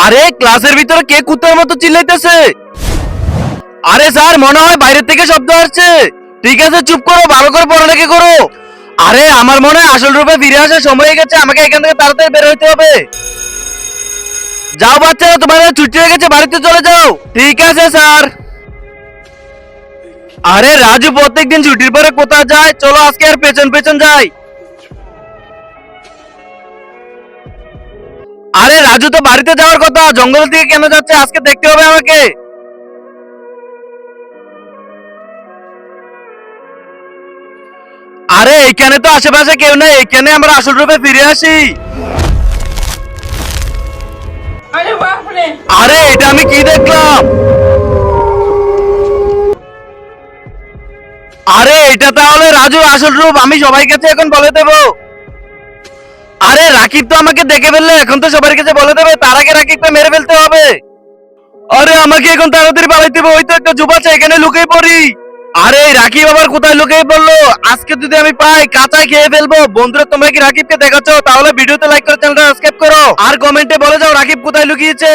আরে ক্লাসের ভিতরে কে কুত্তার মতো চিল্লাইতেছে? আরে স্যার মনে হয় বাইরে থেকে শব্দ আসছে। ঠিক আছে চুপ করো, ভালো করে পড়ালেখা করো। আরে আমার মনে হয় আসল রূপে ফিরে আসার সময় হয়ে গেছে, আমাকে এখান থেকে তাড়াতাড়ি বের হইতে হবে। যাও বাচ্চারা, তোমাদের ছুটি হয়ে গেছে, বাড়িতে চলে যাও। ঠিক আছে স্যার। আরে রাজু প্রত্যেকদিন ছুটির পরে কোথায় যায়? চলো আজকে আর পেছন পেছন যাই। আরে রাজু তো বাড়িতে যাওয়ার কথা, জঙ্গলের দিকে কেন যাচ্ছে আজকে দেখতে হবে আমাকে। আরে এখানে তো আশেপাশে কেউ নেই, এখানে আমরা আসল রূপে ফিরে আসি। अरे बाप रे। আরে এটা আমি কি দেখলাম? আরে এটা তাহলে রাজু আসল রূপ, আমি সবাই কাছে এখন বলে দেব। আরে রাকিব তো আমাকে দেখে ফেললে, এখন তো সবার কাছে বলে দেবে, তার আগে রাকিবকে মেরে ফেলতে হবে। আরে আমাকে এখন তাড়াতাড়ি পালাইতে হবে, ওই তো একটা জুপ আছে, এখানে লুকিয়ে পড়ি। আরে এই রাকিব আবার কোথায় লুকিয়ে পড়লো? আজকে যদি আমি পাই কাঁচায় খেয়ে ফেলবো। বন্ধুরা তোমরা কি রাকিবকে দেখাচ্ছ? তাহলে ভিডিওতে লাইক করে চ্যানেলটা সাবস্ক্রাইব করো আর কমেন্টে বলে যাও রাকিব কোথায় লুকিয়েছে।